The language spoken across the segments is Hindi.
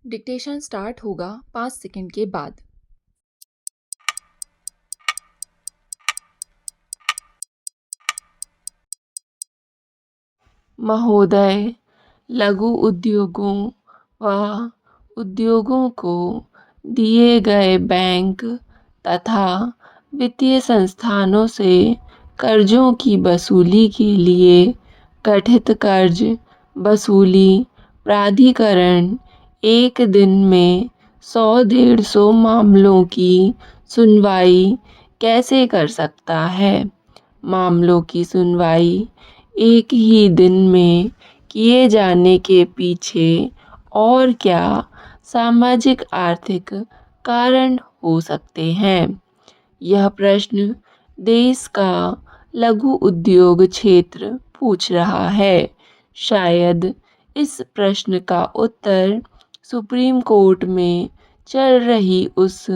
डिक्टेशन स्टार्ट होगा 5 सेकंड के बाद। महोदय, लघु उद्योगों व उद्योगों को दिए गए बैंक तथा वित्तीय संस्थानों से कर्जों की वसूली के लिए गठित कर्ज वसूली प्राधिकरण एक दिन में 100-150 मामलों की सुनवाई कैसे कर सकता है? मामलों की सुनवाई एक ही दिन में किए जाने के पीछे और क्या सामाजिक आर्थिक कारण हो सकते हैं? यह प्रश्न देश का लघु उद्योग क्षेत्र पूछ रहा है। शायद इस प्रश्न का उत्तर सुप्रीम कोर्ट में चल रही उस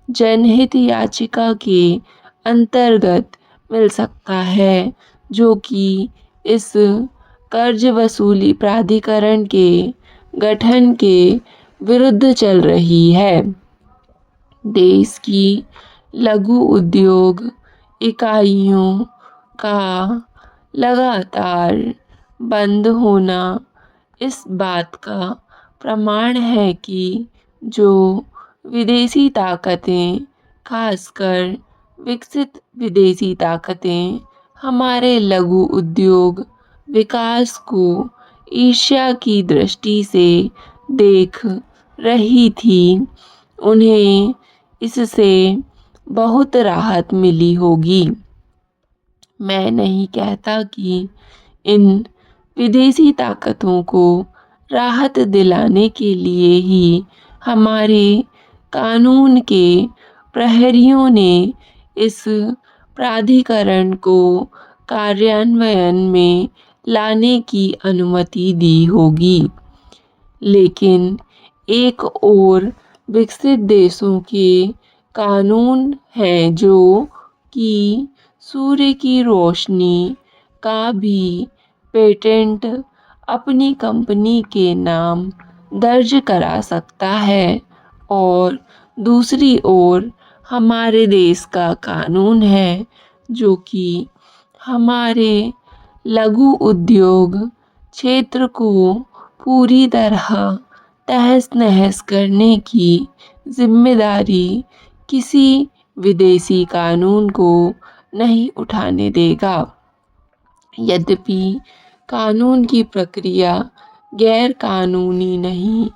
जनहित याचिका के अंतर्गत मिल सकता है जो कि इस कर्ज वसूली प्राधिकरण के गठन के विरुद्ध चल रही है। देश की लघु उद्योग इकाइयों का लगातार बंद होना इस बात का प्रमाण है कि जो विदेशी ताकतें, खासकर विकसित विदेशी ताकतें हमारे लघु उद्योग विकास को ईर्ष्या की दृष्टि से देख रही थी, उन्हें इससे बहुत राहत मिली होगी। मैं नहीं कहता कि इन विदेशी ताकतों को राहत दिलाने के लिए ही हमारे कानून के प्रहरियों ने इस प्राधिकरण को कार्यान्वयन में लाने की अनुमति दी होगी, लेकिन एक और विकसित देशों के कानून हैं जो कि सूर्य की रोशनी का भी पेटेंट अपनी कंपनी के नाम दर्ज करा सकता है, और दूसरी ओर हमारे देश का कानून है जो कि हमारे लघु उद्योग क्षेत्र को पूरी तरह तहस नहस करने की जिम्मेदारी किसी विदेशी कानून को नहीं उठाने देगा। यद्यपि कानून की प्रक्रिया गैर कानूनी नहीं,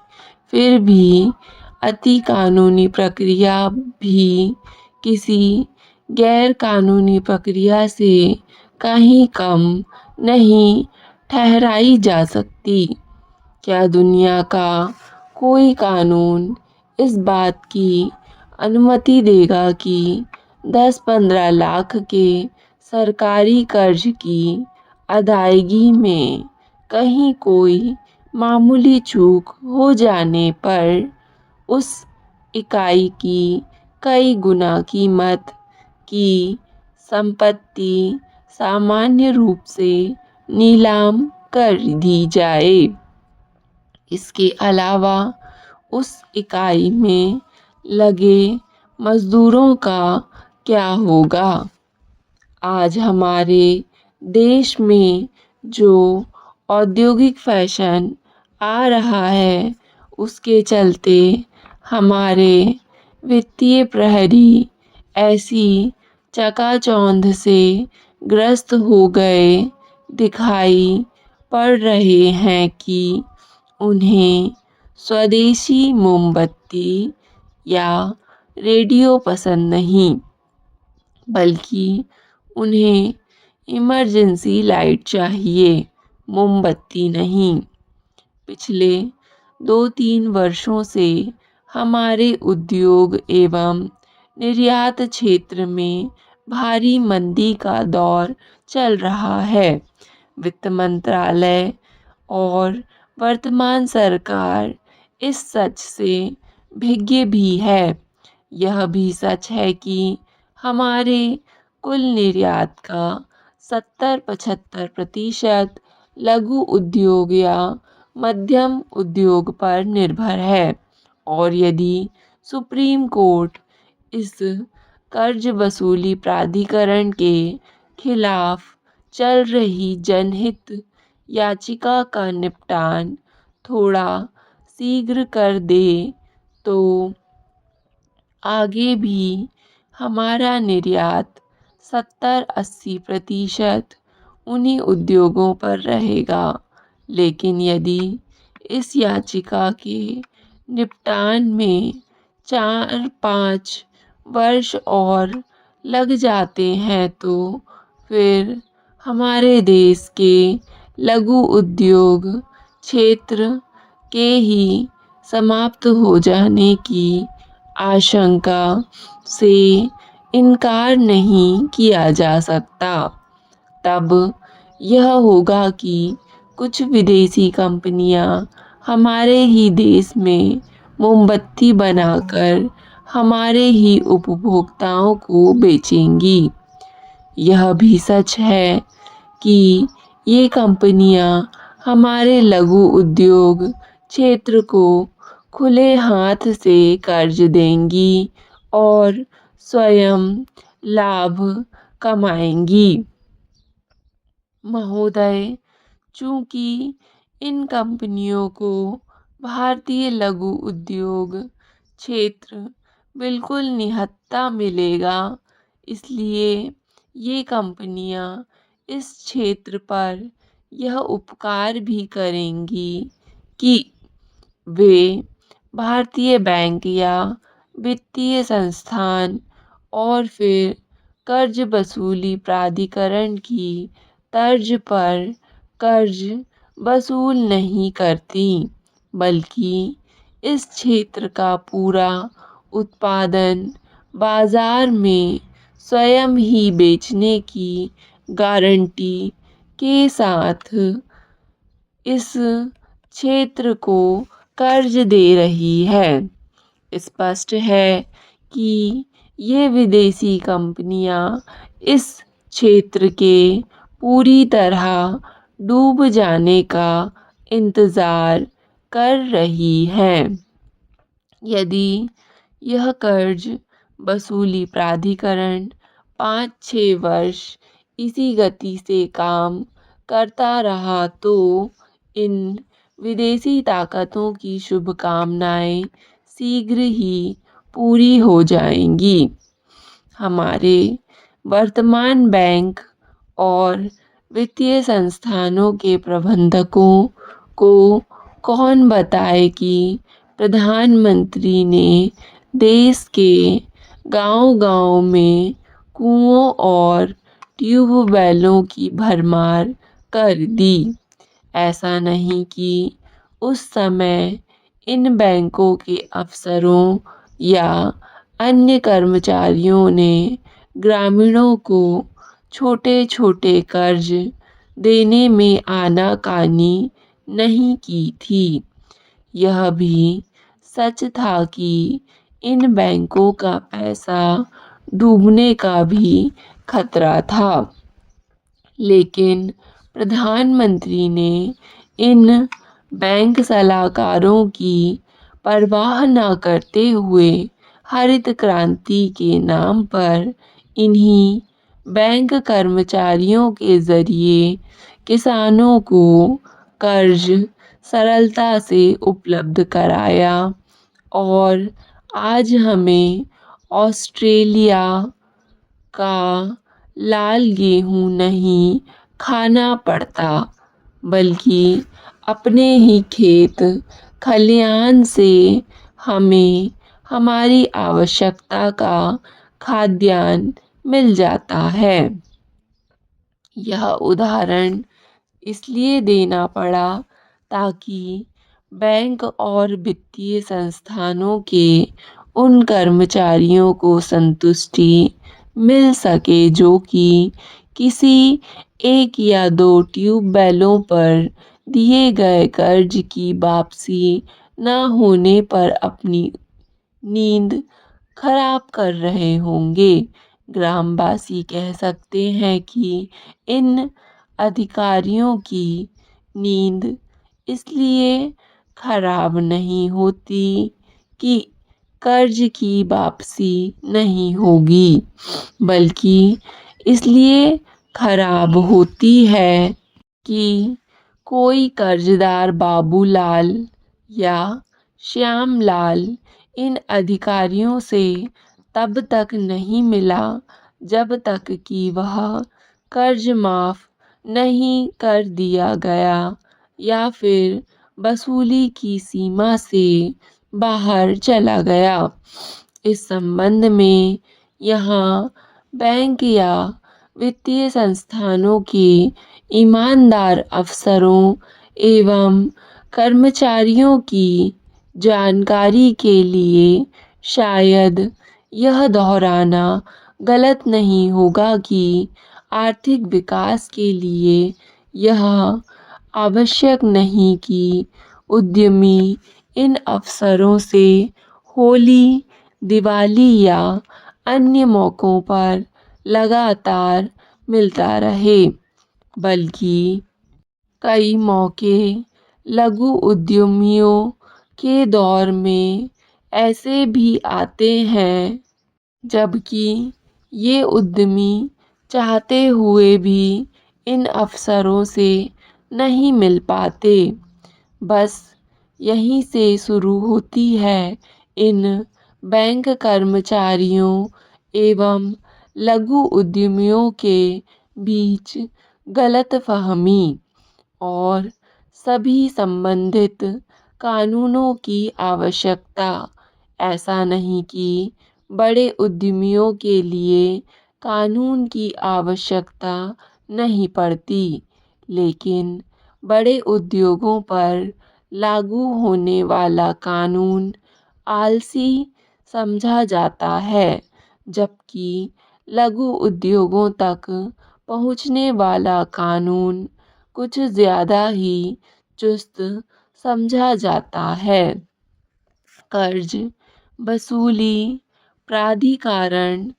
फिर भी अति कानूनी प्रक्रिया भी किसी गैर कानूनी प्रक्रिया से कहीं कम नहीं ठहराई जा सकती। क्या दुनिया का कोई कानून इस बात की अनुमति देगा कि 10-15 लाख के सरकारी कर्ज की अदायगी में कहीं कोई मामूली चूक हो जाने पर उस इकाई की कई गुना कीमत की संपत्ति सामान्य रूप से नीलाम कर दी जाए? इसके अलावा उस इकाई में लगे मजदूरों का क्या होगा? आज हमारे देश में जो औद्योगिक फैशन आ रहा है, उसके चलते हमारे वित्तीय प्रहरी ऐसी चकाचौंध से ग्रस्त हो गए दिखाई पड़ रहे हैं कि उन्हें स्वदेशी मोमबत्ती या रेडियो पसंद नहीं, बल्कि उन्हें इमरजेंसी लाइट चाहिए, मोमबत्ती नहीं। पिछले 2-3 वर्षों से हमारे उद्योग एवं निर्यात क्षेत्र में भारी मंदी का दौर चल रहा है। वित्त मंत्रालय और वर्तमान सरकार इस सच से भिज्ञ भी है। यह भी सच है कि हमारे कुल निर्यात का 70-75% लघु उद्योग या मध्यम उद्योग पर निर्भर है। और यदि सुप्रीम कोर्ट इस कर्ज वसूली प्राधिकरण के खिलाफ चल रही जनहित याचिका का निपटान थोड़ा शीघ्र कर दे तो आगे भी हमारा निर्यात 70-80% उन्हीं उद्योगों पर रहेगा। लेकिन यदि इस याचिका के निपटान में 4-5 वर्ष और लग जाते हैं तो फिर हमारे देश के लघु उद्योग क्षेत्र के ही समाप्त हो जाने की आशंका से इनकार नहीं किया जा सकता। तब यह होगा कि कुछ विदेशी कंपनियां हमारे ही देश में मोमबत्ती बनाकर हमारे ही उपभोक्ताओं को बेचेंगी। यह भी सच है कि ये कंपनियां हमारे लघु उद्योग क्षेत्र को खुले हाथ से कर्ज देंगी और स्वयं लाभ कमाएंगी। महोदय, चूंकि इन कंपनियों को भारतीय लघु उद्योग क्षेत्र बिल्कुल निहत्था मिलेगा, इसलिए ये कंपनियां इस क्षेत्र पर यह उपकार भी करेंगी कि वे भारतीय बैंक या वित्तीय संस्थान और फिर कर्ज वसूली प्राधिकरण की तर्ज पर कर्ज वसूल नहीं करती, बल्कि इस क्षेत्र का पूरा उत्पादन बाजार में स्वयं ही बेचने की गारंटी के साथ इस क्षेत्र को कर्ज दे रही है। स्पष्ट है कि ये विदेशी कंपनियां इस क्षेत्र के पूरी तरह डूब जाने का इंतज़ार कर रही हैं। यदि यह कर्ज वसूली प्राधिकरण 5-6 वर्ष इसी गति से काम करता रहा तो इन विदेशी ताकतों की शुभकामनाएं शीघ्र ही पूरी हो जाएंगी। हमारे वर्तमान बैंक और वित्तीय संस्थानों के प्रबंधकों को कौन बताए कि प्रधानमंत्री ने देश के गांव-गांव में कुओं और ट्यूबवेलों की भरमार कर दी। ऐसा नहीं कि उस समय इन बैंकों के अफसरों या अन्य कर्मचारियों ने ग्रामीणों को छोटे छोटे कर्ज देने में आनाकानी नहीं की थी। यह भी सच था कि इन बैंकों का पैसा डूबने का भी खतरा था, लेकिन प्रधानमंत्री ने इन बैंक सलाहकारों की परवाह न करते हुए हरित क्रांति के नाम पर इन्हीं बैंक कर्मचारियों के ज़रिए किसानों को कर्ज सरलता से उपलब्ध कराया और आज हमें ऑस्ट्रेलिया का लाल गेहूं नहीं खाना पड़ता, बल्कि अपने ही खेत खलिहान से हमें हमारी आवश्यकता का खाद्यान्न मिल जाता है। यह उदाहरण इसलिए देना पड़ा ताकि बैंक और वित्तीय संस्थानों के उन कर्मचारियों को संतुष्टि मिल सके जो कि किसी 1 या 2 ट्यूबवेलों पर दिए गए कर्ज की वापसी न होने पर अपनी नींद खराब कर रहे होंगे। ग्रामवासी कह सकते हैं कि इन अधिकारियों की नींद इसलिए खराब नहीं होती कि कर्ज की वापसी नहीं होगी, बल्कि इसलिए खराब होती है कि कोई कर्जदार बाबूलाल या श्यामलाल इन अधिकारियों से तब तक नहीं मिला जब तक कि वह कर्ज माफ़ नहीं कर दिया गया या फिर वसूली की सीमा से बाहर चला गया। इस संबंध में यहाँ बैंक या वित्तीय संस्थानों के ईमानदार अफसरों एवं कर्मचारियों की जानकारी के लिए शायद यह दोहराना गलत नहीं होगा कि आर्थिक विकास के लिए यह आवश्यक नहीं कि उद्यमी इन अवसरों से होली, दिवाली या अन्य मौक़ों पर लगातार मिलता रहे, बल्कि कई मौके लघु उद्यमियों के दौर में ऐसे भी आते हैं जबकि ये उद्यमी चाहते हुए भी इन अवसरों से नहीं मिल पाते। बस यहीं से शुरू होती है इन बैंक कर्मचारियों एवं लघु उद्यमियों के बीच गलतफहमी और सभी संबंधित कानूनों की आवश्यकता। ऐसा नहीं कि बड़े उद्यमियों के लिए कानून की आवश्यकता नहीं पड़ती, लेकिन बड़े उद्योगों पर लागू होने वाला कानून आलसी समझा जाता है, जबकि लघु उद्योगों तक पहुँचने वाला कानून कुछ ज़्यादा ही चुस्त समझा जाता है। कर्ज वसूली प्राधिकरण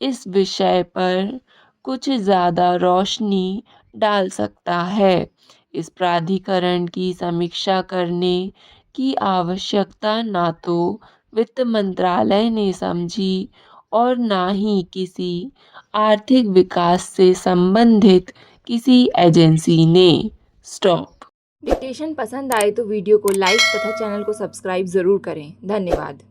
इस विषय पर कुछ ज़्यादा रोशनी डाल सकता है। इस प्राधिकरण की समीक्षा करने की आवश्यकता ना तो वित्त मंत्रालय ने समझी और ना ही किसी आर्थिक विकास से संबंधित किसी एजेंसी ने। स्टॉप। डिक्टेशन पसंद आए तो वीडियो को लाइक तथा चैनल को सब्सक्राइब ज़रूर करें। धन्यवाद।